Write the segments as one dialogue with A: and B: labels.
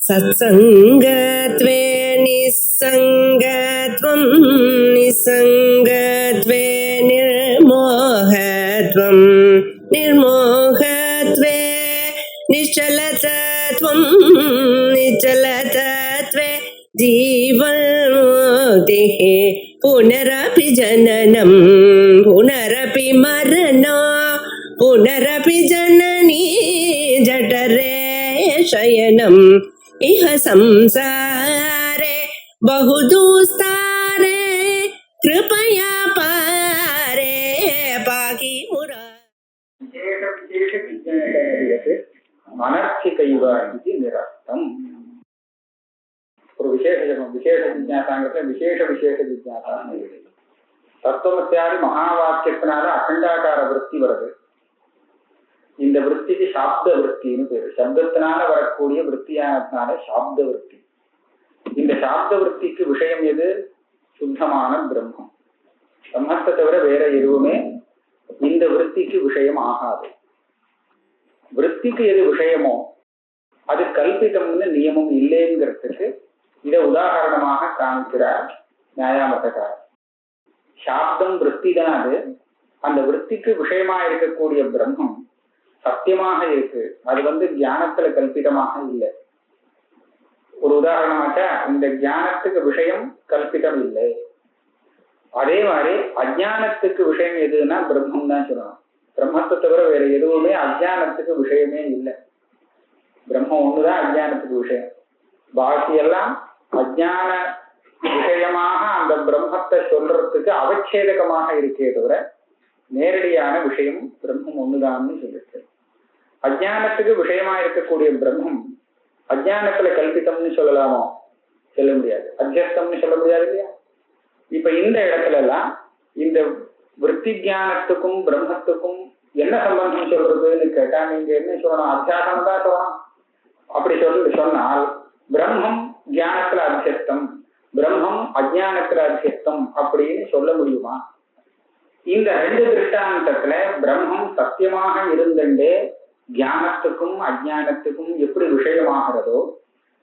A: सत्संगत्वे निस्संगत्वं निस्संगत्वे निर्मोहत्वं निर्मोहत्वे निश्चलतत्वं निश्चलतत्वे जीवन्मुक्तिः पुनरपि जननं पुनरपि मरणं पुनरपि जननी जठरे शयनम् इह संसारे बहुदुस्तारे कृपया पारे पाहि मुरा
B: अनर्थिकैव इति निरस्तम् ஒரு விசேஷ ஜிஜ்ஞாசாங்கிறதுல விசேஷ ஜிஜ்ஞாசா தத்துவமத்தியாதி மகா வாக்கியத்தினால அகண்டாகார விருத்தி வருது. இந்த விற்பிக்கு சாப்த விற்பின்னு பேரு. சப்தத்தினால வரக்கூடிய விற்பியானதுனால சாப்த விற்பி. இந்த சாப்த விற்பிக்கு விஷயம் எது? சுத்தமான பிரம்மம். பிரம்மத்தை தவிர வேற எதுவுமே இந்த விற்பிக்கு விஷயம் ஆகாது. விற்பிக்கு எது விஷயமோ அது கல்பிதம்னு நியமம் இல்லைங்கிறதுக்கு இதை உதாரணமாக காமிக்கிறார் நியாயாமத்தக்காரர். சாப்தம் விற்பி தான் அது. அந்த விற்பிக்கு விஷயமா இருக்கக்கூடிய பிரம்மம் சத்தியமாக இருக்கு. அது ஞானத்துல கல்பிதமாக இல்லை. ஒரு உதாரணமாச்சா, இந்த ஞானத்துக்கு விஷயம் கல்பிதம் இல்லை. அதே மாதிரி அஜானத்துக்கு விஷயம் எதுன்னா பிரம்மம் தான் சொல்லணும். பிரம்மத்தை தவிர வேற எதுவுமே அஜானத்துக்கு விஷயமே இல்லை. பிரம்மம் ஒண்ணுதான் அஜானத்துக்கு விஷயம். பாக்கியெல்லாம் அஜான விஷயமாக அந்த பிரம்மத்தை சொல்றதுக்கு அவச்சேதகமாக இருக்கே தவிர நேரடியான விஷயம் பிரம்மம் ஒண்ணுதான்னு சொல்லிருக்கு. அஜானத்துக்கு விஷயமா இருக்கக்கூடிய பிரம்மம் அஜானத்துல கல்பித்தம்னு சொல்லலாமோ? சொல்ல முடியாது. அத்தியஸ்தம்னு சொல்ல முடியாது இல்லையா? இப்ப இந்த இடத்துல எல்லாம் இந்த விற்பி ஜானத்துக்கும் பிரம்மத்துக்கும் என்ன சம்பந்தம் சொல்றதுன்னு கேட்டா நீங்க என்ன சொல்லணும்? அத்தியாசம் தான் சொல்லணும். அப்படி சொன்னால் பிரம்மம் ஞானத்துல அத்தியஸ்தம், பிரம்மம் அஜானத்துல அத்தியஸ்தம் அப்படின்னு சொல்ல முடியுமா? இந்த ரெண்டு திருஷ்டாந்தத்துல பிரம்மம் சத்தியமாக இருந்தே ஞானத்துக்கும் அஜானத்துக்கும் எப்படி விஷயமாகிறதோ,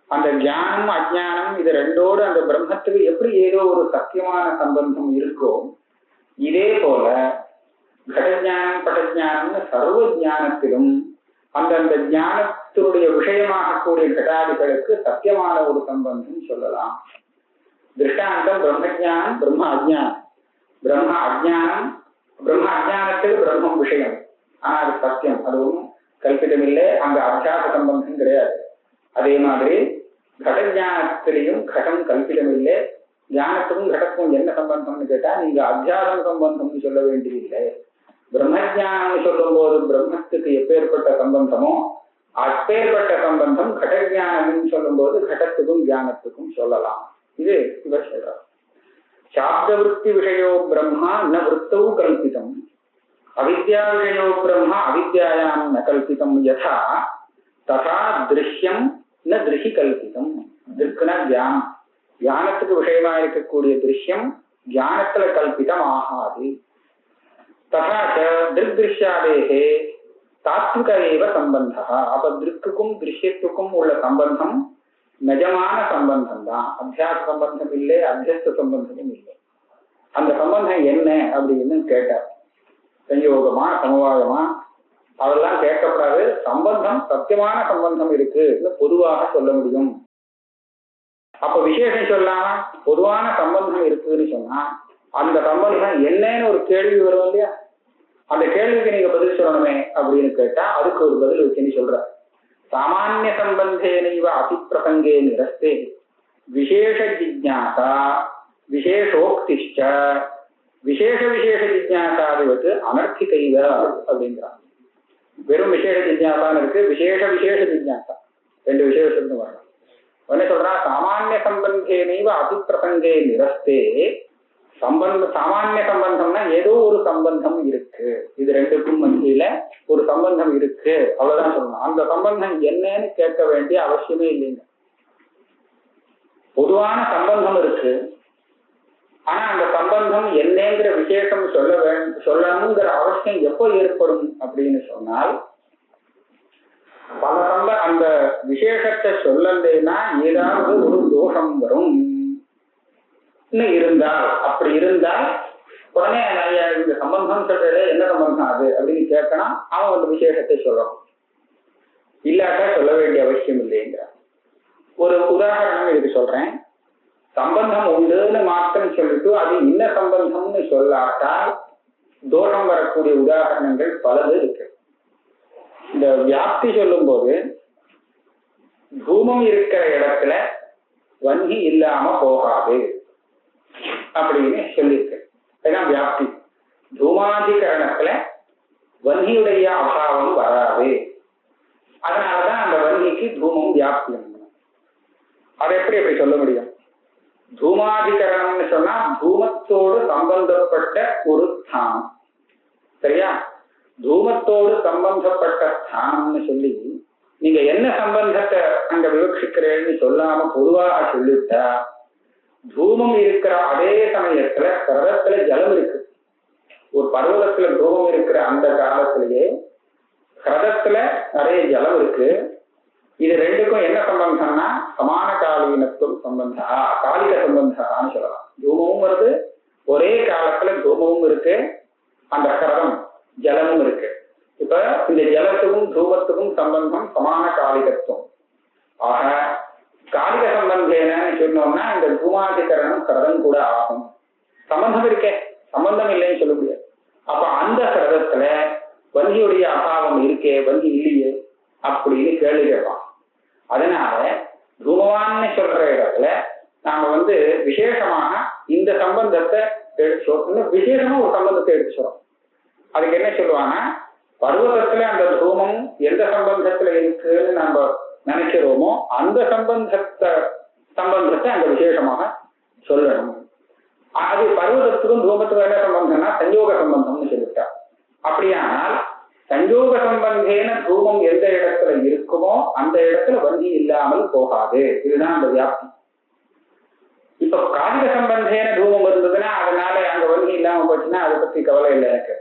B: அந்த ஞானம் அஜானம் இது ரெண்டோடு அந்த பிரம்மத்துக்கு எப்படி ஏதோ ஒரு சத்தியமான சம்பந்தம் இருக்கோ, இதே போல கடஜானம் படஜானம்னு சர்வ ஜானத்திலும் அந்தந்த ஞானத்தினுடைய விஷயமாக கூடிய கடாதிகளுக்கு சத்தியமான ஒரு சம்பந்தம் சொல்லலாம். திருஷ்டாந்தம் பிரம்மஜானம் பிரம்ம அஜானம். பிரம்ம அஜானத்துக்கு பிரம்மம் விஷயம். ஆனா அது சத்தியம், அது ஒன்றும் கல்பிதம் இல்லை. அங்க அத்தியாச சம்பந்தம் கிடையாது. அதே மாதிரி கடஜானத்திலையும் கடம் கல்பிதம் இல்லை. ஞானத்துக்கும் கடக்கும் என்ன சம்பந்தம்னு கேட்டா நீங்க அத்தியாசம் சம்பந்தம்னு சொல்ல வேண்டியதில்லை. பிரம்மஜானம் சொல்லும் போது பிரம்மத்துக்கு எப்பேற்பட்ட சம்பந்தமோ அப்பேற்பட்ட சம்பந்தம் கடஜானம் சொல்லும் போது கடத்துக்கும் ஞானத்துக்கும் சொல்லலாம். இது இவர் சொல்றார். சாப்த விற்பி விஷயோ பிரம்மா ந விற்பௌ கல்பிதம், அவித்யா விஷயோ பிரம்மா அவித்யாயாம் ந கல்பிதம் யதா ததா திருஷ்யம் ந திருஷி கல்பிதம். திருக்குனா தியானம். தியானத்துக்கு விஷயமா இருக்கக்கூடிய திருஷ்யம் தியானத்துல கல்பிதம் ஆகாது. ததா திருஷ்யாதேகே தாத்விக ஏவ சம்பந்தா. அப்ப திருக்குக்கும் திருஷ்யத்துக்கும் உள்ள சம்பந்தம் நிஜமான சம்பந்தம் தான். அத்தியாச சம்பந்தம் இல்லை, அத்தியஸ்த சம்பந்தமும் இல்லை. அந்த சம்பந்தம் என்ன அப்படின்னு கேட்டார். சயோகமா சமவாயமா அதெல்லாம் கேட்கப்படாது. சம்பந்தம் சத்தியமான சம்பந்தம் இருக்கு பொதுவாக சொல்ல முடியும். அப்ப விசேஷம் சொல்லாம பொதுவான சம்பந்தம் இருக்குன்னு சொன்னா அந்த சம்பந்தம் என்னன்னு ஒரு கேள்வி வரும் இல்லையா? அந்த கேள்விக்கு நீங்க பதில் சொல்லணுமே அப்படின்னு கேட்டா அதுக்கு ஒரு பதில் வச்சுன்னு சொல்ற. சாமானிய சம்பந்தேனைவ அதிப்பிரசங்கே நிரஸ்தே விசேஷ ஜிஜ்ஞாசா விசேஷோக்திஷ்ட விசேஷ ஜிஜ்ஞாசாதிவத்து அனர்த்திகைவ அப்படிங்கிறான். வெறும் விசேஷ ஜிஜ்ஞாசான்னு இருக்கு, விசேஷ ஜிஜ்ஞாசா, ரெண்டு விசேஷம் வரணும். என்ன சொல்றா? சாமானிய சம்பந்தேனைவ அதிப்பிரசங்கே நிரஸ்தே. சாமானிய சம்பந்தம்னா ஏதோ ஒரு சம்பந்தம் இருக்கு, இது ரெண்டுக்கும் மத்தியில ஒரு சம்பந்தம் இருக்கு, அவ்வளவுதான் சொல்லணும். அந்த சம்பந்தம் என்னன்னு கேட்க வேண்டிய அவசியமே இல்லைங்க. பொதுவான சம்பந்தம் இருக்கு. ஆனா அந்த சம்பந்தம் என்னங்கிற விசேஷம் சொல்லணுங்கிற அவசியம் எப்போ ஏற்படும் அப்படின்னு சொன்னால் பல அந்த விசேஷத்தை சொல்லலைன்னா ஏதாவது ஒரு தோஷம் வரும் இருந்தால், அப்படி இருந்தால் உடனே இந்த சம்பந்தம் சொல்றது என்ன சம்பந்தம் அது அப்படின்னு கேட்கணும். அவன் அந்த விசேஷத்தை சொல்லணும். இல்லாட்டா சொல்ல வேண்டிய அவசியம் இல்லைங்க. ஒரு உதாரணம் இதுக்கு சொல்றேன். சம்பந்தம் உண்டுன்னு மாத்திரம் சொல்லிட்டு அது இன்ன சம்பந்தம்னு சொல்லாட்டால் தோஷம் வரக்கூடிய உதாரணங்கள் பலது இருக்கு. இந்த வியாப்தி சொல்லும் போது தூமம் இருக்கிற இடத்துல வன்னி இல்லாம போகாது அப்படின்னு சொல்லியிருக்கு. ஏன்னா வியாப்தி தூமாதிகரணத்துல வன்னியுடைய அபாவம் வராது. அதனாலதான் அந்த வன்னிக்கு தூமம் வியாப்தி. அதை எப்படி சொல்ல முடியும்? தூமாதிகரணம்னு சொன்னா தூமத்தோடு சம்பந்தப்பட்ட ஒரு ஸ்தானம். சரியா? தூமத்தோடு சம்பந்தப்பட்ட ஸ்தானம்னு சொல்லி நீங்க என்ன சம்பந்தத்தை அங்க விவட்சிக்கிறேன்னு சொல்லாம பொதுவாக சொல்லிட்டா, தூமம் இருக்கிற அதே சமயத்துல கிரதத்துல ஜலம் இருக்கு. ஒரு பர்வதத்துல தூமம் இருக்கிற அந்த காலத்திலேயே கிரதத்துல நிறைய ஜலம் இருக்கு. இது ரெண்டுக்கும் என்ன சம்பந்தம்னா சமான காலீனத்துவம் சம்பந்தா, காலிக சம்பந்தான்னு சொல்லலாம். தூமமும் வருது, ஒரே காலத்துல தூமமும் இருக்கு, அந்த கிரதம் ஜலமும் இருக்கு. இப்ப இந்த ஜலத்துக்கும் தூமத்துக்கும் சம்பந்தம் சமான காலிகத்துவம். ஆக காலிக சம்பந்தேனன்னு சொன்னோம்னா இந்த தூமாதிகரணம் கிரதம் கூட ஆகும். சம்பந்தம் இருக்கே, சம்பந்தம் இல்லைன்னு சொல்ல முடியாது. அப்ப அந்த கிரதத்துல வன்னியுடைய அபாவம் இருக்கே, வன்னி இல்லையே அப்படின்னு கேள்வி கேட்பான். அதனால தூமவான்னு சொல்ற இடத்துல நாம விசேஷமாக இந்த சம்பந்தத்தை எடுத்து விசேஷமா ஒரு சம்பந்தத்தை எடுத்து சொல்றோம். அதுக்கு என்ன சொல்லுவாங்கன்னா, பருவதத்துல அந்த தூமம் எந்த சம்பந்தத்துல இருக்குன்னு நம்ம நினைக்கிறோமோ அந்த சம்பந்தத்தை அங்க விசேஷமாக சொல்லணும். அது பருவதத்துக்கும் தூமத்துக்கும் என்ன சம்பந்தம்னா சஞ்சோக சம்பந்தம்னு சொல்லிட்டா. அப்படியானால் சஞ்சோக சம்பந்தேன தூமம் எந்த இடத்துல இருக்குமோ அந்த இடத்துல வந்தி இல்லாமல் போகாது. இதுதான் அந்த வியாப்தி. இப்ப காலிக சம்பந்தேன தூமம் இருந்ததுன்னா அதனால அங்க வந்தி இல்லாம போச்சுன்னா அதை பத்தி கவலை இல்லை எனக்கு.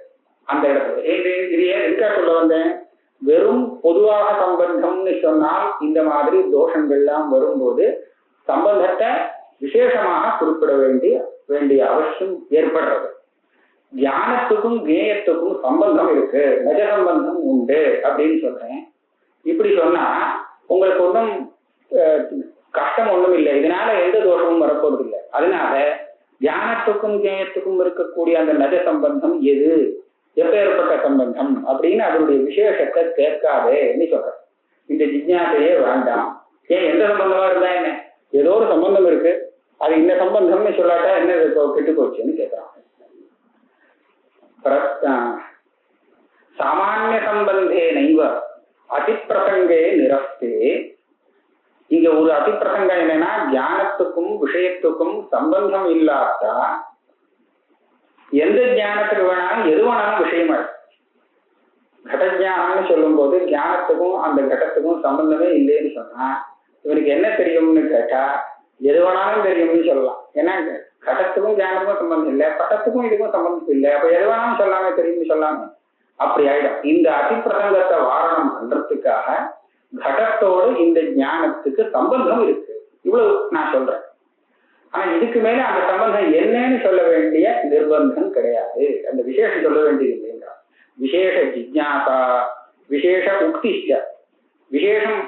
B: அந்த இடத்துல இது ஏன் இருக்கா சொல்ல வந்தேன், வெறும் பொதுவாக சம்பந்தம்னு சொன்னால் இந்த மாதிரி தோஷங்கள்லாம் வரும்போது சம்பந்தத்தை விசேஷமாக குறிப்பிட வேண்டிய அவசியம் ஏற்படுறது. தியானத்துக்கும் கேயத்துக்கும் சம்பந்தம் இருக்கு, நஜ சம்பந்தம் உண்டு அப்படின்னு சொல்றேன். இப்படி சொன்னா உங்களுக்கு ஒன்றும் கஷ்டம் ஒண்ணும் இல்லை, இதனால எந்த தோஷமும் வரப்போறது இல்லை. அதனால தியானத்துக்கும் கேயத்துக்கும் இருக்கக்கூடிய அந்த நஜ சம்பந்தம் எது, எப்பேற்பட்ட சம்பந்தம் அப்படின்னு அதனுடைய விசேஷத்தை கேட்காதேன்னு சொல்றேன். இந்த ஜிஜ்ஞாசையே வேண்டாம். ஏன் எந்த சம்பந்தமா இருந்தா என்ன, ஏதோ ஒரு சம்பந்தம் இருக்கு, அது இந்த சம்பந்தம்னு சொல்லாட்டா என்ன கெட்டு போச்சுன்னு கேட்கிறான். சாமானிய சம்பந்தே நைவ அதிப்பிரசங்கே நிரஸ்தே. இங்க ஒரு அதிப்பிரசங்கம் என்னன்னா, ஞானத்துக்கும் விஷயத்துக்கும் சம்பந்தம் இல்லாட்டா எந்த ஞானத்துக்கு வேணாலும் எது வேணாலும் விஷயமா இருக்கு. கடஜானம்னு சொல்லும் போது ஞானத்துக்கும் அந்த கடத்துக்கும் சம்பந்தமே இல்லைன்னு சொன்னா இவனுக்கு என்ன தெரியும்னு கேட்டா எது வேணாலும் தெரியும்னு சொல்லலாம். ஏன்னா கடத்துக்கும் ஞானத்துக்கும் சம்பந்தம் இல்லை, பட்டத்துக்கும் இதுக்கும் சம்பந்தம் இல்லை, அப்ப எது வேணாலும் சொல்லாம தெரியும்னு சொல்லாம அப்படி ஆயிடும். இந்த அதிப்பிரசங்கத்தை வாரணம் பண்றதுக்காக கடத்தோடு இந்த ஞானத்துக்கு சம்பந்தம் இருக்கு, இவ்வளவு நான் சொல்றேன். ஆனா இதுக்கு மேல அந்த சம்பந்தம் என்னன்னு சொல்ல வேண்டிய நிர்பந்தம் கிடையாது, அந்த விசேஷம் சொல்ல வேண்டியது இல்லைங்களா. விசேஷ ஜிஜ்ஞாசா விசேஷ உக்திஷ்ட, விசேஷம்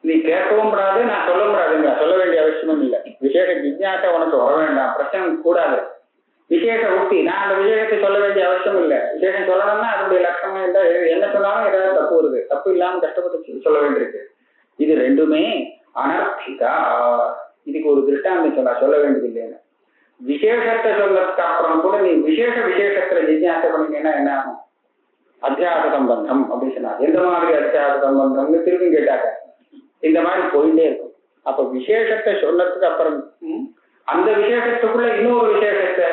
B: நீ கேட்கவும் கூடாது, நான் சொல்ல கூடாதுங்க, சொல்ல வேண்டிய அவசியமும் இல்லை. விசேஷ ஜிஜ்ஞாசா உனக்கு வர வேண்டாம், பிரச்சனை கூடாது. விசேஷ உக்தி, நான் அந்த விசேஷத்தை சொல்ல வேண்டிய அவசியம் இல்லை. விசேஷம் சொல்லணும்னா அதனுடைய லட்சணம் என்ன சொன்னாலும் ஏதாவது தப்பு வருது, தப்பு இல்லாம கஷ்டப்பட்டு சொல்ல வேண்டியிருக்கு. இது ரெண்டுமே அனர்த்திகா. இதுக்கு ஒரு திருஷ்டாந்தம் சொல்ல வேண்டியது இல்லைன்னு. விசேஷத்தை சொல்லறதுக்கு அப்புறம் கூட நீ விசேஷத்துல ஜிஜ்ஞாசை பண்ணீங்கன்னா என்ன ஆகும், அத்தியாச சம்பந்தம் அப்படின்னு சொன்னா எந்த மாதிரி அத்தியாச சம்பந்தம்னு திரும்பி கேட்டாக்க இந்த மாதிரி போயிட்டே இருக்கும். அப்ப விசேஷத்தை சொல்லறதுக்கு அப்புறம் அந்த விசேஷத்துக்குள்ள இன்னொரு விசேஷத்தை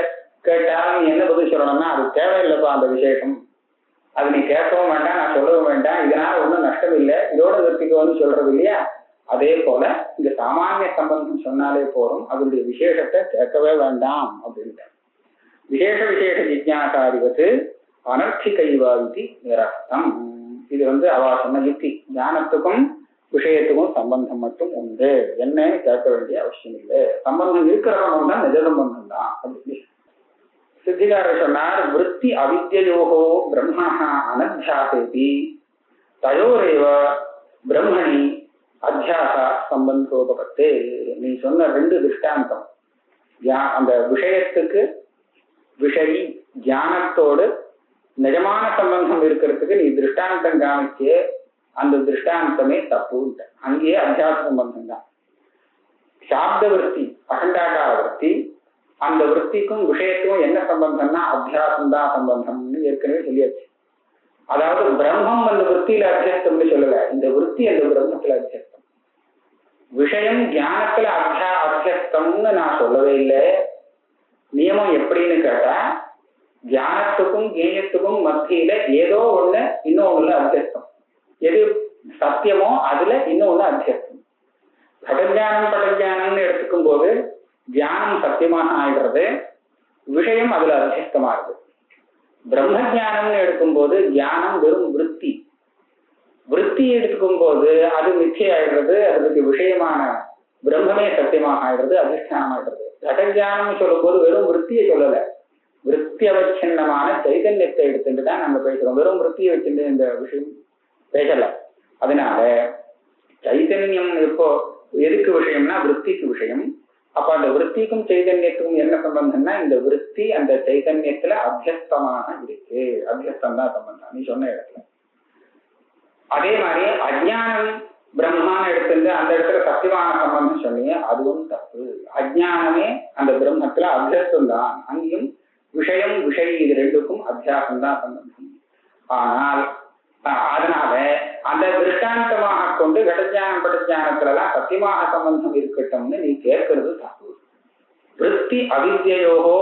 B: கேட்டாலும் நீ என்ன பதில் சொல்லணும்னா அது தேவையில்லைப்பா அந்த விசேஷம், அது நீ கேட்கவும் வேண்டாம், நான் சொல்லவும் வேண்டாம், இதனால ஒன்றும் நஷ்டம் இல்லை, இதோட நிறுத்திக்கோன்னு சொல்றது இல்லையா. அதே போல இந்த சாமானிய சம்பந்தம் சொன்னாலே போறோம், அதனுடைய விசேஷத்தை கேட்கவே வேண்டாம் அப்படின்ட்டு. விசேஷ ஜிஜ்ஞாசாதிபத்து அனர்த்திகைவாதி நிரஸ்தம். இது அவ சொன்ன யுக்தி. ஞானத்துக்கும் விஷயத்துக்கும் சம்பந்தம் மட்டும் உண்டு, என்னன்னு கேட்க வேண்டிய அவசியம் இல்லை. சம்பந்தம் இருக்கிற சம்பந்தம் தான் நிஜ சம்பந்தம் தான் அப்படின்னு சித்திகாரர் சொன்னார். விருத்தி அவித்யோகோ பிரம்மணா அனத்தியாசேதி தயோரேவ பிரம்மணி அத்தியாச சம்பந்தோபத்தே. நீ சொன்ன ரெண்டு திருஷ்டாந்தம், அந்த விஷயத்துக்கு விஷயி ஞானத்தோடு நிஜமான சம்பந்தம் இருக்கிறதுக்கு நீ திருஷ்டாந்தம் காமிச்சே, அந்த திருஷ்டாந்தமே தப்பு. அங்கேயே அத்தியாச சம்பந்தம் தான். சாப்த விற்பி அகண்டாகார விற்பி, அந்த விற்பிக்கும் விஷயத்துக்கும் என்ன சம்பந்தம்னா அத்தியாசம் தான் சம்பந்தம்னு ஏற்கனவே சொல்லியாச்சு. அதாவது பிரம்மம் அந்த விற்பியில அத்தியஸ்தம்னு சொல்லல, இந்த விற்பி அந்த பிரம்மத்துல அத்தியஸ்தம். விஷயம் ஞானத்துல அத்தியஸ்தம்னு நான் சொல்லவே இல்லை. நியமம் எப்படின்னு கேட்டா, தியானத்துக்கும் ஜேயத்துக்கும் மத்தியில ஏதோ ஒண்ணு இன்னொன்னுல அத்தியஸ்தம். எது சத்தியமோ அதுல இன்னொன்னு அத்தியஸ்தம். கடஞானம் படஞானம்னு எடுத்துக்கும் போது தியானம் சத்தியமாக ஆயிடுறது, விஷயம் அதுல அத்தியஸ்தமாகுது. பிரம்ம ஜானம்னு எடுக்கும் போது தியானம் வெறும் விற்பி, விற்பி எடுத்துக்கும் போது அது மிச்சை ஆயிடுறது, அதுக்கு விஷயமான பிரம்மமே சத்தியமாக ஆயிடுறது, அதிஷ்டானம் ஆயிடுறது. கடஞானம் சொல்லும் போது வெறும் விற்பியை சொல்லல, விற்பி அவச்சின்னமான சைதன்யத்தை எடுத்துட்டு தான் நம்ம பேசுறோம். வெறும் விற்பியை வச்சுட்டு இந்த விஷயம் பேசல. அதனால சைதன்யம் எப்போ எதுக்கு விஷயம்னா விற்பிக்கு விஷயம். அப்ப அந்த விற்பிக்கும் சைதன்யத்துக்கும் என்ன சம்பந்தம்னா, இந்த விற்பி அந்த சைதன்யத்துல அத்தியஸ்தமாக இருக்கு, அத்தியஸ்தம் தான் சம்பந்தம் நீ சொன்ன இடத்துல. அதே மாதிரி அஜ்ஞானம் பிரம்மான்னு எடுத்துட்டு அந்த இடத்துல சத்தியமான சம்பந்தம் சொன்னீங்க, அதுவும் தப்பு. அஜ்ஞானமே அந்த பிரம்மத்துல அத்தியஸ்தம் தான், அங்கேயும் விஷயம் விஷய இது ரெண்டுக்கும் அத்தியாசம் தான் சம்பந்தம். ஆனால் அதனால அந்த திருஷ்டாந்தமாக கொண்டு கடஞானம் படஞானத்துலாம் சத்தியமாக சம்பந்தம் இருக்கட்டும்னு நீ கேட்கறது தப்பு. விற்பி அவித்யோகோ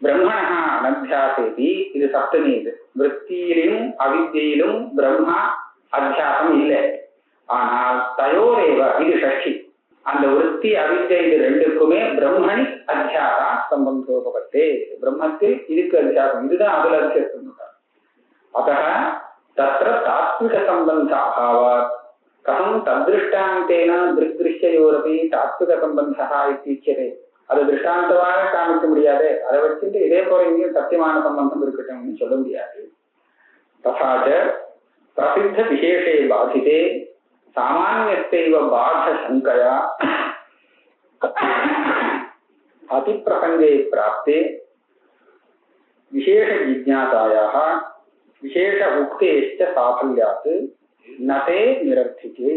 B: பிரம்மணா அனத்தியாசேதி, இது சப்தமி. இது விற்பியிலும் அவித்யிலும் பிரம்மா அத்தியாசம் இல்லை. ஆனால் தயோரேவ, இது ஷஷ்டி. அந்த விற்பி அவித்யை இது ரெண்டுக்குமே பிரம்மணி அத்தியாசா சம்பந்தோபத்தே, பிரம்மத்தில் இதுக்கு அத்தியாசம், இதுதான் அதுல அத்தியாசம். அத தத்ர தாத்விக சம்பந்த அபாவாத் கதம் தத்ருஷ்டாந்தேன திருஷ்யோரபி தாத்விக சம்பந்தா இத்தியுச்யதே. அது திருஷ்டாந்தமாக காமிக்க முடியாது, அதை வச்சுட்டு இதே போல இங்கேயும் சத்தியமான சம்பந்தம் இருக்கட்டும் சொல்ல முடியாது. ததாச்ச பிரசித்த விசேஷே பாதிதே சாமான்யத்தைவ பாத சங்கயா அதிப்பிரசங்கே பிராப்தே விசேஷ ஜிஜ்ஞாசாயாः விசேஷ உக்தேஷ்ட சாஃபல்யாத் நதே நிரர்த்திகே.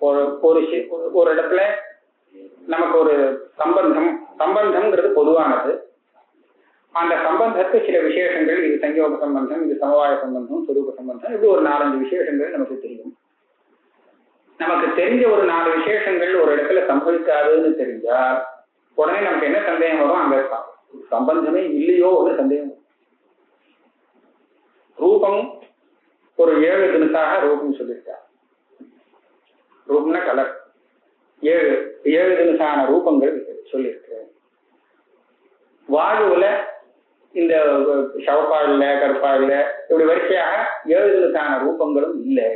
B: ஒரு இடத்துல நமக்கு ஒரு சம்பந்தம்ங்கிறது பொதுவானது. அந்த சம்பந்தத்துக்கு சில விசேஷங்கள், இது சங்கயோக சம்பந்தம், இது சமவாய சம்பந்தம், சொரூப சம்பந்தம், இப்படி ஒரு 4-5 விசேஷங்கள் நமக்கு தெரியும். நமக்கு தெரிஞ்ச ஒரு 4 விசேஷங்கள் ஒரு இடத்துல சம்பவிக்காதுன்னு தெரிஞ்சால் உடனே நமக்கு என்ன சந்தேகம் வரும்? அங்க சம்பந்தமே இல்லையோ ஒரு சந்தேகம். ரூபம் ஒரு 7 தினசாக ரூபம் சொல்லியிருக்கார். ரூபம்னா கலர், 7 தினசான ரூபங்கள் சொல்லியிருக்கு. வாயுல இந்த சவப்பாடுல கருப்பாடுல இப்படி வரிசையாக 7 தினசான ரூபங்களும் இல்லை.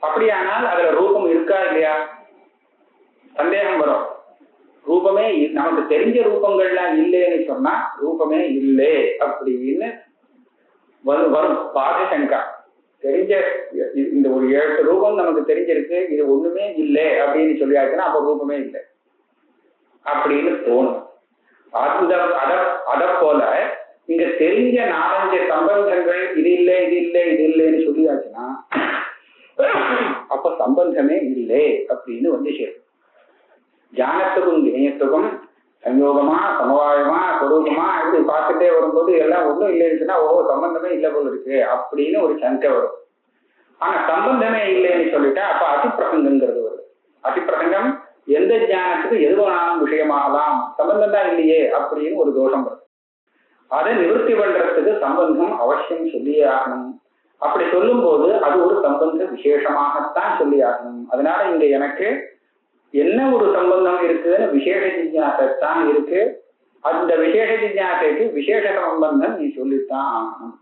B: அப்படியானால் அதுல ரூபம் இருக்கா இல்லையா சந்தேகம் வரும். ரூபமே நமக்கு தெரிஞ்ச ரூபங்கள்லாம் இல்லைன்னு சொன்னா ரூபமே இல்லை அப்படின்னு வரும் பாதசங்கா. தெரிஞ்ச இந்த ஒரு 7 ரூபம் நமக்கு தெரிஞ்சிருக்கு, இது ஒண்ணுமே இல்லை அப்படின்னு சொல்லியாச்சுன்னா அப்ப ரூபமே இல்லை அப்படின்னு தோணும். அத போல இங்க தெரிஞ்ச 4-5 சம்பந்தங்கள் இது இல்லை இது இல்லை இது இல்லைன்னு சொல்லியாச்சுன்னா அப்ப சம்பந்தமே இல்லை அப்படின்னு சேரும். ஞானத்துக்கும் ஜேயத்துக்கும் சங்கயோகமா சமவாயமா சொரூபமா இப்படி பார்த்துட்டே வரும்போது எல்லாம் ஒன்றும் இல்லைன்னு சம்பந்தமே இல்லை போல இருக்கு அப்படின்னு ஒரு சங்கை வரும். ஆனா சம்பந்தமே இல்லைன்னு சொல்லிட்டா அப்ப அதிப்பிரசங்கிறது வருது. அதிப்பிரசங்கம் எந்த ஞானத்துக்கு எதுவானாலும் விஷயமாகலாம், சம்பந்தம் தான் இல்லையே அப்படின்னு ஒரு தோஷம் வருது. அதை நிவர்த்தி பண்றதுக்கு சம்பந்தம் அவசியம் சொல்லியே ஆகணும். அப்படி சொல்லும் போது அது ஒரு சம்பந்த விசேஷமாகத்தான் சொல்லி ஆகணும். அதனால இங்க எனக்கு என்ன ஒரு சம்பந்தம் இருக்குன்னு விசேஷ ஜிஜ்ஞாசைத்தான் இருக்கு. அந்த விசேஷ ஜிஜ்ஞாசைக்கு விசேஷ சம்பந்தம் நீ சொல்லித்தான் ஆகணும்.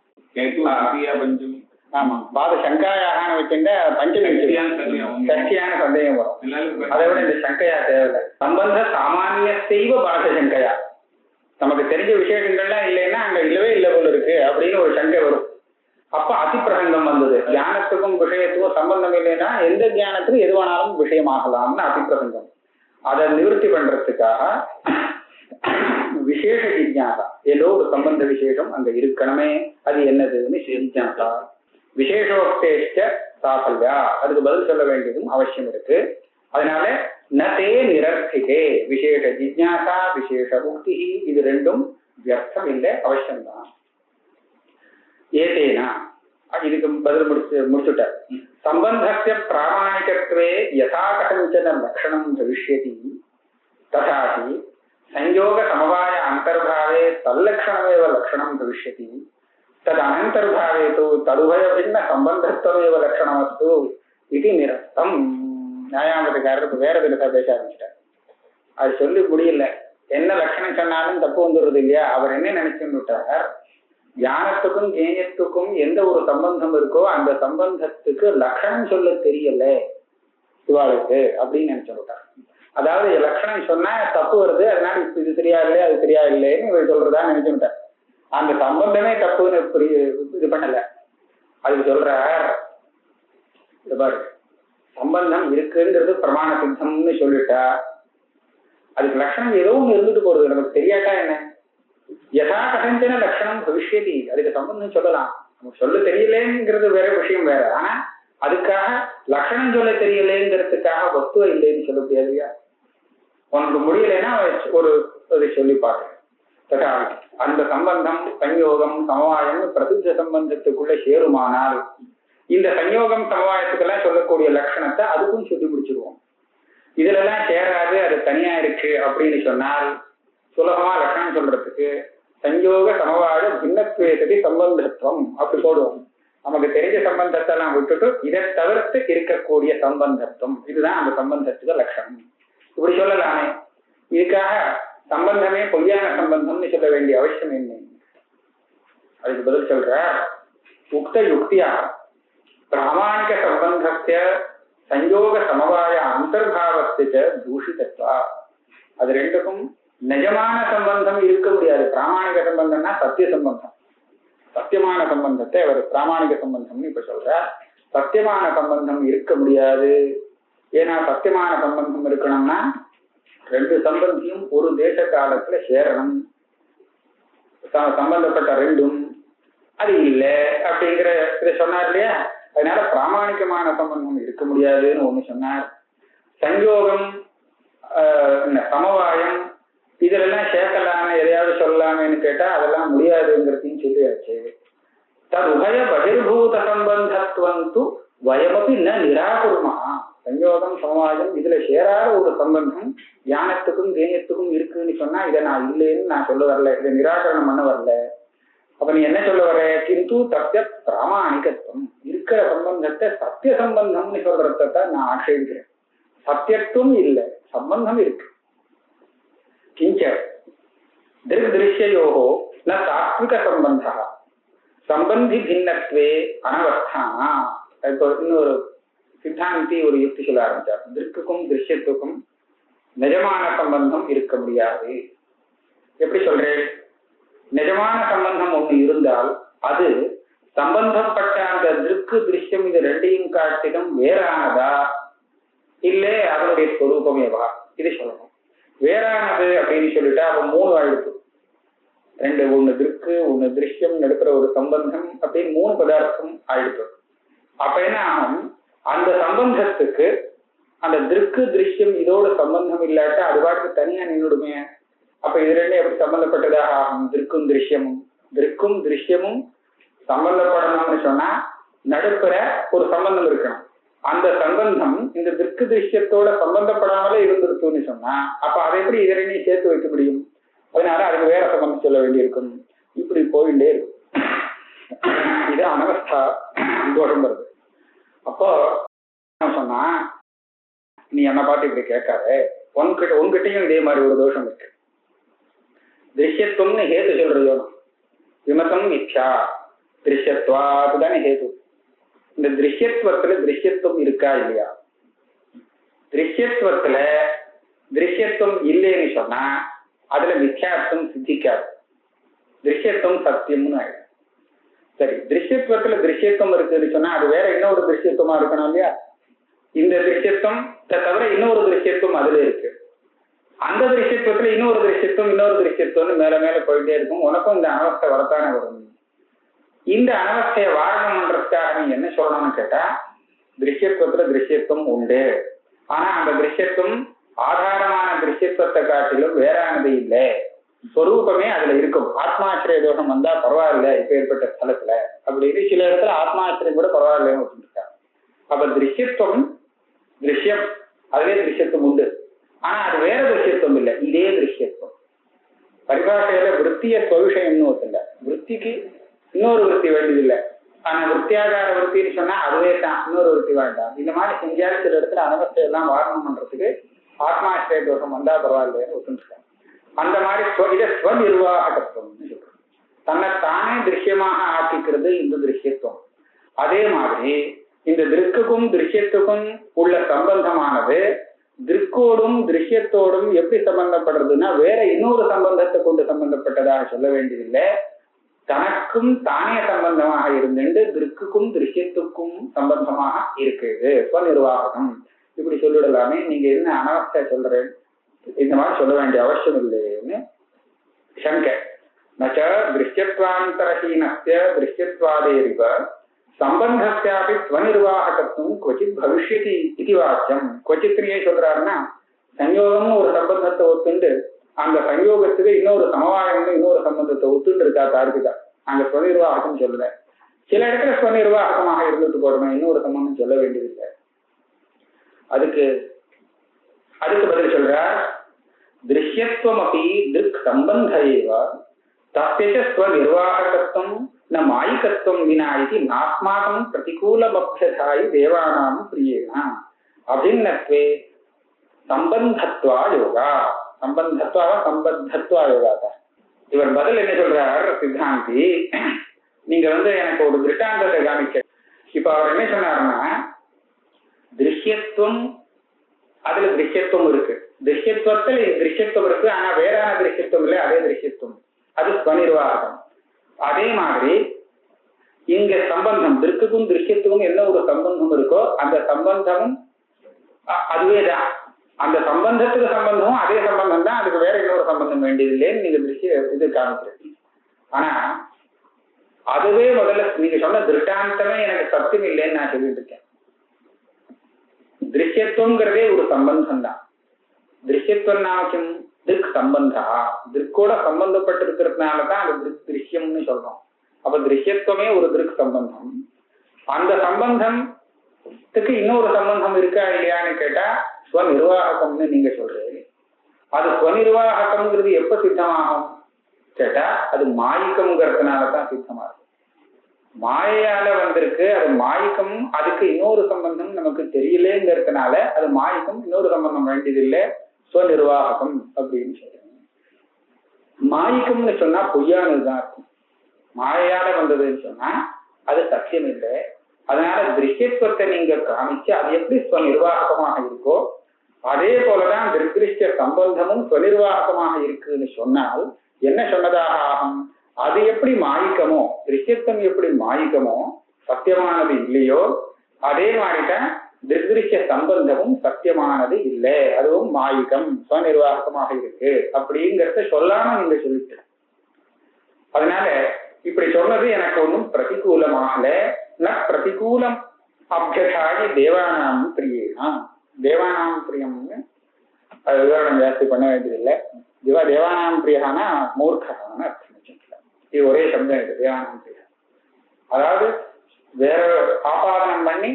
B: ஆமா பாத சங்காயாகான்னு வச்சுட்டு பஞ்சமி சஷ்டியான சந்தேகம் வரும். அதை விட இந்த சங்கையா தேவையில்லை. சம்பந்த சாமானிய செய்வ பாத சங்கையா, நமக்கு தெரிஞ்ச விசேஷங்கள்லாம் இல்லைன்னா அங்க இல்லவே இல்லை போல இருக்கு அப்படின்னு ஒரு சங்கை வரும். அப்ப அதிப்பிரசங்கம் வந்தது. தியானத்துக்கும் விஷயத்துக்கும் சம்பந்தம் இல்லைன்னா எந்த தியானத்துக்கும் எதுவானாலும் விஷயமாகலாம்னு அதிப்பிரசங்கம். அதை நிவர்த்தி பண்றதுக்காக விசேஷ ஜிஜ்ஞாசா, ஏதோ ஒரு சம்பந்த விசேஷம் அங்க இருக்கணுமே, அது என்னதுன்னு ஜிஜ்ஞாசா. விசேஷோக்தேஷ்ட சாஃபல்யா, அதுக்கு பதில் சொல்ல வேண்டியதும் அவசியம் இருக்கு. அதனால நதே நிரர்த்திகே, விசேஷ ஜிஜ்ஞாசா விசேஷ உக்தி, இது ரெண்டும் வியர்த்தம் இல்லை, அவசியம்தான். ஏதேனா, இதுக்கு பதில் முடிச்சுட்டார். சம்பந்தஸ்ய பிராமாணிகத்வே யதா கதஞ்சன லக்ஷணம் பவிஷ்யதி ததாபி संयोग समवाय अंतर्भावे तल्लक्षणमेव लक्षणं भविष्यति तद अनंतर्भावे तो तदुभय भिन्न संबंधत्वमेव लक्षणमस्तु इति निरस्तम. நியாயாமத்துக்காரருக்கு வேற விதத்தை பேச ஆரம்பிச்சிட்டார். அது சொல்லி முடியல, என்ன லட்சணம் சொன்னாலும் தப்பு வந்துடுறது இல்லையா. அவர் என்ன நினைச்சுன்னு விட்டார், ஞானத்துக்கும் ஜேயத்துக்கும் எந்த ஒரு சம்பந்தம் இருக்கோ அந்த சம்பந்தத்துக்கு லட்சணம் சொல்ல தெரியல இவாளுக்கு அப்படின்னு நினைச்சு விட்டார். அதாவது லட்சணம் சொன்னா தப்பு வருது, அதனால இப்ப இது சரியா இல்லை அது சரியா இல்லைன்னு இவர் சொல்றதா நினைச்சுட்டார். அந்த சம்பந்தமே தப்புன்னு இது பண்ணல. அதுக்கு சொல்ற பாரு, சம்பந்தம் இருக்குங்கிறது பிரமாண சித்தம்னு சொல்லிட்டா அதுக்கு லட்சணம் ஏதோ ஒண்ணு இருந்துட்டு போறது, நமக்கு தெரியாட்டா என்ன. யதா கதஞ்சன லட்சணம் பவிஷ்யதி, அதுக்கு சம்பந்தம் சொல்லலாம். நமக்கு சொல்ல தெரியலேங்கிறது வேற விஷயம் வேற. ஆனா அதுக்காக லட்சணம் சொல்ல தெரியலேங்கிறதுக்காக வஸ்துவ இல்லைன்னு சொல்ல முடியாது இல்லையா. உனக்கு முடியலைன்னா ஒரு இதை சொல்லி பாருங்க. அந்த சம்பந்தம் சஞ்யோகம் சமவாயம் பிரசித்த சம்பந்தத்துக்குள்ள சேருமானால் இந்த சஞ்யோகம் சமவாயத்துக்கெல்லாம் சொல்லக்கூடிய லட்சணத்தை அதுக்கும் சொல்லி முடிச்சிருவோம். இதுல எல்லாம் சேராது, அது தனியா இருக்கு அப்படின்னு சொன்னால் சுலபமா லட்சணம் சொல்றதுக்கு சஞ்யோக சமவாய பின்னத்வேதி சம்பந்தத்துவம் அப்படி போடுவோம். நமக்கு தெரிஞ்ச சம்பந்தத்தை எல்லாம் விட்டுட்டு இதை தவிர்த்து இருக்கக்கூடிய சம்பந்தத்துவம், இதுதான் அந்த சம்பந்தத்துக்கு லட்சணம் இப்படி சொல்லலாமே. இதுக்காக சம்பந்தமே பொய்யான சம்பந்தம்னு சொல்ல வேண்டிய அவசியம் என்ன? அதுக்கு பதில் சொல்ற, உக்த யுக்தியா பிராமாணிக சம்பந்தத்திய சஞ்யோக சமவாய அந்தர்பாவத்தை தூஷிதத்வா, அது ரெண்டுக்கும் நிஜமான சம்பந்தம் இருக்க முடியாது. பிராமாணிக சம்பந்தம்னா சத்திய சம்பந்தம், சத்தியமான சம்பந்தத்தை அவர் பிராமாணிக சம்பந்தம்னு இப்ப சொல்ற. சத்தியமான சம்பந்தம் இருக்க முடியாது. ஏன்னா சத்தியமான சம்பந்தம் இருக்கணும்னா ரெண்டு சம்பந்தியும் ஒரு தேச காலத்துல சேரணும், சம்பந்தப்பட்ட ரெண்டும் அது இல்லை அப்படிங்கிற இதை சொன்னார் இல்லையா. அதனால பிராமாணிகமான சம்பந்தம் இருக்க முடியாதுன்னு ஒண்ணு சொன்னார். சஞ்சோகம் சமவாயம் இதெல்லாம் சேர்க்கலான்னு எதையாவது சொல்லலாமேன்னு கேட்டா அதெல்லாம் முடியாதுங்கிறதையும் சொல்லியாச்சு. தது உபய பகிர்பூத சம்பந்தத்துவந்து வயமபி ந நிராகுருமா. சஞ்சோகம் சமவாயம் இதுல சேராத ஒரு சம்பந்தம் ஞானத்துக்கும் தேயத்துக்கும் இருக்குன்னு சொன்னா இதை நான் இல்லைன்னு நான் சொல்ல வரல, இதை நிராகரணம் பண்ண வரல. அப்ப நீ என்ன சொல்ல வர, கிந்து சத்திய பிராமாணிகத்துவம் இருக்கிற சம்பந்தத்தை சத்திய சம்பந்தம்னு சொல்றதான் நான் ஆட்சேபிக்கிறேன். சத்தியத்துவம் இல்லை, சம்பந்தம் இருக்கு. கிஞ்ச திருஷ்யோகோ ந சாத்விக சம்பந்தா சம்பந்தி பின்னத்வே அனவஸ்தானா. இப்போ இன்னொரு சித்தாந்தி ஒரு யுக்தி சொல்ல ஆரம்பிச்சார். திருக்குக்கும் திருஷ்யத்துக்கும் நிஜமான சம்பந்தம் இருக்க முடியாது. எப்படி சொல்றேன்? நிஜமான சம்பந்தம் ஒண்ணு இருந்தால் அது சம்பந்தப்பட்ட அந்த திருக்கு திருஷ்யம் இது ரெண்டையும் காட்டிலும் வேறானதா இல்லை அதனுடைய ஸ்வரூபமேவா, இது சொல்லணும். வேறானது அப்படின்னு சொல்லிட்டா அப்ப மூணு ஆயிடுச்சு. ரெண்டு, ஒண்ணு திருக்கு ஒண்ணு திருஷ்யம் நடுக்கிற ஒரு சம்பந்தம் அப்படின்னு மூணு பதார்த்தம் ஆயிடுச்சு. அப்ப என்ன ஆகும், அந்த சம்பந்தத்துக்கு அந்த திருக்கு திருஷ்யம் இதோட சம்பந்தம் இல்லாட்டா அது பாட்டுக்கு தனியா நின்றுடுமே. அப்ப இது ரெண்டும் எப்படி சம்பந்தப்பட்டதாக ஆகும்? திருக்கும் திருஷ்யமும் சம்பந்தப்படணும்னு சொன்னா நடுப்புற ஒரு சம்பந்தம் இருக்கணும். அந்த சம்பந்தம் இந்த திருக்கு திருஷ்யத்தோட சம்பந்தப்படாமலே இருந்திருக்குன்னு சொன்னா அப்ப அதை எப்படி இது ரெண்டையும் சேர்த்து வைக்க முடியும்? அதனால அதுக்கு வேற சம்பந்தம் சொல்ல வேண்டியிருக்கும். இப்படி போயிட்டே இருக்கும். இது அனவஸ்தா தோஷம் வருது. அப்போ சொன்னா நீ என்ன பார்த்து இப்படி கேட்காத, உன்கிட்டையும் இதே மாதிரி ஒரு தோஷம் இருக்கு. திருஷ்யத்துவம்னு ஹேத்து சொல்றது விமதம் மித்யா திருஷ்யத்வாது தானே ஹேத்து. இந்த திருஷ்யத்துவத்துல திருஷ்யத்துவம் இருக்கா இல்லையா? திருஷ்யத்துவத்துல திருஷ்யத்துவம் இல்லைன்னு சொன்னா அதுல மித்யார்த்தம் சித்திக்காது, திருஷ்யத்துவம் சத்தியம்னு ஆயிடும். சரி, திருஷ்யத்துவத்துல திருஷ்யத்துவம் இருக்குன்னு சொன்னா அது வேற இன்னொரு திருஷ்யத்துவமா இருக்கணும் இல்லையா? இந்த திருஷ்யத்துவம் தவிர இன்னொரு திருஷ்யத்துவம் அதுல இருக்கு. அந்த திருஷ்யத்துவத்துல இன்னொரு திருஷ்யத்துவம்னு மேல மேல போயிட்டே இருக்கும். உனக்கும் இந்த அனவஸ்தை வரத்தானே வரும். இந்த அனவஸ்தையை வாரணம் பண்றதுக்காக நீ என்ன சொல்லணும்னு கேட்டா, திருஷ்யத்துவத்துல திருஷ்யத்துவம் உண்டு, ஆனா அந்த திருஷ்யத்துவம் ஆதாரமான திருஷ்யத்துவத்தை காட்டிலும் வேறானது இல்லை, ஸ்வரூபமே அதுல இருக்கும். ஆத்மாசிரிய தோஷம் வந்தா பரவாயில்ல இப்ப ஏற்பட்ட ஸ்தலத்துல அப்படின்னு சில இடத்துல ஆத்மாசிரியம் கூட பரவாயில்லன்னு வச்சுருக்காங்க. அப்ப திருஷ்யத்துவம் திருஷ்யம், அதுவே திருஷ்யத்துவம் உண்டு, ஆனா அது வேற திருஷ்யத்துவம் இல்லை, இதே திருஷ்யத்துவம். பரிபாஷையில விற்த்திய ஸ்வவிஷயம்னு ஒருத்தல, விற்த்திக்கு இன்னொரு விற்பி வேண்டியதில்லை, ஆனா விற்த்தியாகார விற்த்தின்னு சொன்னா அதுவே தான், இன்னொரு விற்பி வேண்டாம். இந்த மாதிரி செஞ்சாலும் சில இடத்துல அனவஸ்தையெல்லாம் வாரணம் பண்றதுக்கு ஆத்மாசிரிய தோஷம் வந்தா பரவாயில்லைன்னு ஒத்துருக்காங்க. அந்த மாதிரி இதை ஸ்வநிர்வாகத்துவம்னு சொல்றோம். தன்னைத்தானே திருஷ்யமாக ஆக்கிக்கிறது இந்த திருஷ்யத்துவம். அதே மாதிரி இந்த திருக்குக்கும் திருஷ்யத்துக்கும் உள்ள சம்பந்தமானது திருக்கோடும் திருஷ்யத்தோடும் எப்படி சம்பந்தப்படுறதுன்னா வேற இன்னொரு சம்பந்தத்தை கொண்டு சம்பந்தப்பட்டதாக சொல்ல வேண்டியதில்லை, தனக்கும் தானே சம்பந்தமாக இருந்துட்டு திருக்குக்கும் திருஷ்யத்துக்கும் சம்பந்தமாக இருக்குது, ஸ்வநிர்வாகம். இப்படி சொல்லிடலாமே, நீங்க என்ன அனவஸ்தை சொல்றேன், இந்த மாதிரி சொல்ல வேண்டிய அவசியம் இல்லைன்னு சங்கை. நச்ச திருஷ்யத்வாந்தரஹீனஸ்ய திருஷ்யத்வாதேரிவ சம்பந்தஸ்யாபி ஸ்வநிர்வாகத்துவம் கொச்சித் பவிஷ்யதி இது வாக்கியம். கொச்சித்ரியே சொல்றாருன்னா, சயோகம்னு ஒரு சம்பந்தத்தை ஒத்துண்டு அந்த சயோகத்துக்கு இன்னொரு சமவாயம்னு இன்னொரு சம்பந்தத்தை ஒத்துண்டு இருக்கா தார்க்கிதா, அங்க ஸ்வநிர்வாகம் சொல்லல. சில இடத்துல ஸ்வநிர்வாகமாக இருந்துட்டு போடணும், இன்னொரு சம்பந்தம் சொல்ல வேண்டியதில்லை. அதுக்கு பதில் சொல்றார், திருஷ்யத்துவம் அப்படி திருக் சம்பந்த தஸ்ய ஸ்வநிர்வாகத்துவம் ந மாயிகத்துவம் வினா இது நாஸ்மாகம் பிரதிகூலமப்யதாயி தேவானாம் பிரியேன அபின்னத்வே சம்பந்தத்வா யோகா. சம்பந்தத்வா யோகா. இவர் பதில் என்ன சொல்றார் சித்தாந்தி, நீங்க எனக்கு ஒரு திருஷ்டாந்தத்தை காமிக்க. இப்ப அவர் என்ன சொன்னாருன்னா, திருஷ்யத்துவம் அதுல திருஷ்யத்துவம் இருக்கு, திருஷ்யத்துவத்துல திருஷ்யத்துவம் இருக்கு, ஆனா வேறான திருஷ்யத்துவம் இல்லை, அதே திருஷ்யத்துவம், அது ஸ்வநிர்வாகம். அதே மாதிரி இங்க சம்பந்தம் திருக்குக்கும் திருஷ்யத்துக்கும் என்ன ஒரு சம்பந்தம் இருக்கோ அந்த சம்பந்தமும் அதுவேதான், அந்த சம்பந்தத்துக்கு சம்பந்தமும் அதே சம்பந்தம் தான், அதுக்கு வேற இன்னொரு சம்பந்தம் வேண்டியதில்லைன்னு நீங்க இது காமிக்கிறீங்க. ஆனா அதுவே முதல்ல நீங்க சொன்ன திருஷ்டாந்தமே எனக்கு சத்தியம் இல்லைன்னு நான் சொல்லிட்டு இருக்கேன். திருஷ்யத்துவங்கிறதே ஒரு சம்பந்தம் தான். திருஷ்யத்துவம் நாமக்கும் திருக் சம்பந்தா, திருக்கோட சம்பந்தப்பட்டிருக்கிறதுனாலதான் அது திருஷ்யம்னு சொல்றோம். அப்ப திருஷ்யத்துவமே ஒரு திருக் சம்பந்தம். அந்த சம்பந்தத்துக்கு இன்னொரு சம்பந்தம் இருக்கா இல்லையான்னு கேட்டா ஸ்வநிர்வாகம்னு நீங்க சொல்றீங்க. அது ஸ்வநிர்வாகம்ங்கிறது எப்ப சித்தமாகும் கேட்டா அது மாயிக்கம்ங்கிறதுனாலதான் சித்தமாகும். மாயால வந்திருக்கு, அது மாயிக்கம், அதுக்கு இன்னொரு சம்பந்தம் நமக்கு தெரியலேங்கிறதுனால அது மாயிக்கம், இன்னொரு சம்பந்தம் வேண்டியதில்லை, ஸ்வநிர்வாகம் அப்படின்னு சொல்றாங்க. மாயிக்கம்னு சொன்னா பொய்யானதுதான் இருக்கும், மாயால வந்ததுன்னு சொன்னா அது சத்தியம் இல்லை. அதனால திருஷ்யத்துவத்தை நீங்க காமிச்சு அது எப்படி ஸ்வநிர்வாகமாக இருக்கோ அதே போலதான் திருஷ்ய சம்பந்தமும் ஸ்வநிர்வாகமாக இருக்குன்னு சொன்னால் என்ன சொன்னதாக ஆகும்? அது எப்படி மாயிக்கமோ, திருஷ்யத்துவம் எப்படி மாயிக்கமோ சத்தியமானது இல்லையோ அதே மாதிரிதான் திருஷ்ய சம்பந்தமும் சத்தியமானது இல்லை, அதுவும் மாயிக்கம் ஸ்வநிர்வாகமாக இருக்கு அப்படிங்கிறத சொல்லாம நீங்க சொல்லிட்டு. அதனால இப்படி சொன்னது எனக்கு ஒன்றும் பிரதிகூலமாகல. ந பிரதிகூலம் அபியதாயி தேவானாம் பிரியேனா. தேவானாம் பிரியம்னு அது விவரணம் ஜாஸ்தி பண்ண வேண்டியதில்லை. தேவானாம் பிரியானா மூர்க்கான அர்த்தம் வச்சுக்கலாம். இது ஒரே சப்தம் இது, தேவானாம் பிரியா. அதாவது வேற ஆபாதனம் பண்ணி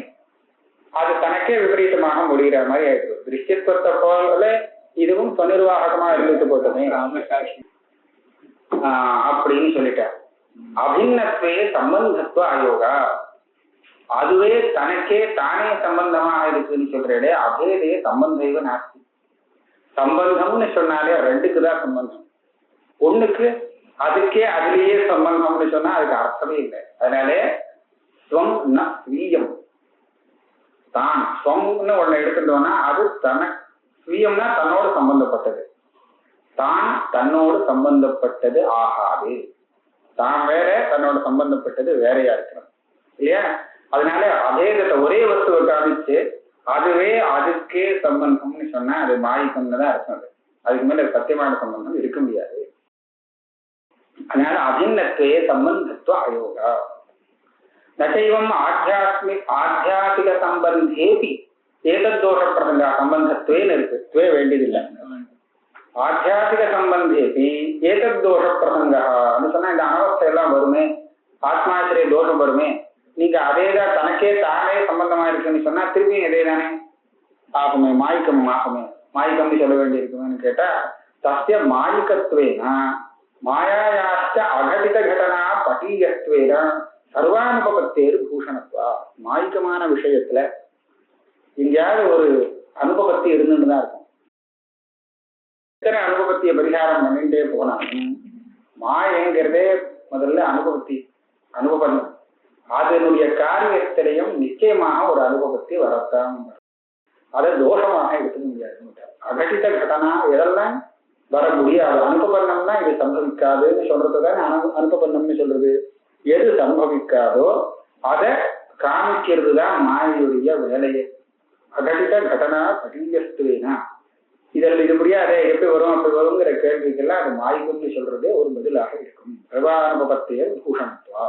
B: அது தனக்கே விபரீதமாக முடிகிற மாதிரி ஆயிடுது. திருஷ்யத்துவத்தை போல இதுவும் ஸ்வநிர்வாகமா இருந்துட்டு போட்டோமே அப்படின்னு சொல்லிட்டார். அபின்னத்வே சம்பந்தத்துவ அயோகா, அதுவே தனக்கே தானே சம்பந்தமாக இருக்குன்னு சொல்றே. அபேதே சம்பந்தம் நாஸ்தி. சம்பந்தம்னு சொன்னாலே ரெண்டுக்குதான் சம்பந்தம். ஒண்ணுக்கு அதுக்கே அதுலயே சம்பந்தம்னு சொன்னா அதுக்கு அர்த்தமே இல்லை. அதனாலே ஸ்வம் ந ஸ்வீயம். தான் ஸ்வம்னு ஒண்ணு எடுத்துட்டோம்னா அது ஸ்வீயம்னா தன்னோடு சம்பந்தப்பட்டது. தான் தன்னோடு சம்பந்தப்பட்டது ஆகாது. தான் வேற, தன்னோட சம்பந்தப்பட்டது வேறையா இருக்கணும் இல்லையா? அதனால அபேதத்தை ஒரே வஸ்துவை காமிச்சு அதுவே அதுக்கே சம்பந்தம்னு சொன்னா அது மாயிக்கம்னு தான் இருக்கும். அதுக்கு மேல சத்தியமான சம்பந்தம் இருக்க முடியாது. அதனால அபின்னத்துவே சம்பந்தத்துவ அயோகா. நச்சைவம் ஆத்தியாசிக சம்பந்தேபி ஏதோஷ பிரசங்கா. சம்பந்தத்துவேன்னு இருக்கு, துவே வேண்டியதில்லை. ஆத்தியாசிக சம்பந்தேபி ஏதோஷ பிரசங்கான்னு சொன்னா இந்த அனவஸ்தை எல்லாம் வருமே, ஆத்மாசிரிய தோஷம் வருமே. நீங்க அதேதான் தனக்கே தானே சம்பந்தமா இருக்குன்னு சொன்னா திரும்பியும் இதே தானே ஆகுமே, மாயிக்கம் ஆகுமே. மாயிக்கம்னு சொல்ல வேண்டி இருக்குன்னு கேட்டா சத்திய மாயிக்கத்துவேனா மாயாயாச்ச அகடித கடனா பட்டீயத்துவேனா சர்வானுபவத்தேரு பூஷணத்துவா. மாயிக்கமான விஷயத்துல எங்கேயாவது ஒரு அனுபவத்தி இருந்துட்டு தான் இருக்கும். எத்தனை அனுபவத்திய பரிகாரம் பண்ணிட்டே போனாலும் மாயங்கிறதே முதல்ல அனுபவம். அதனுடைய காரியத்திலையும் நிச்சயமாக ஒரு அனுபவத்தை வரத்தான். அதை தோஷமாக எடுத்துக்க முடியாது. அகடித கடனா எதெல்லாம் வர முடியாது. அனுபவம்னா இது சம்பவிக்காதுன்னு சொல்றதுதான் அனுபவம்னு சொல்றது. எது சம்பவிக்காதோ அதை காமிக்கிறது தான் மாயையுடைய வேலையே. அகடித கடனா பட்டீயஸ்துவேனா. இதில் இது முடியாதே, எப்படி வரும் அப்படி வருங்கிற கேள்விக்கெல்லாம் அது மாய்க்கும்னு சொல்றதே ஒரு பதிலாக இருக்கும். பிரபானுபவத்தையே பூஷணத்துவா.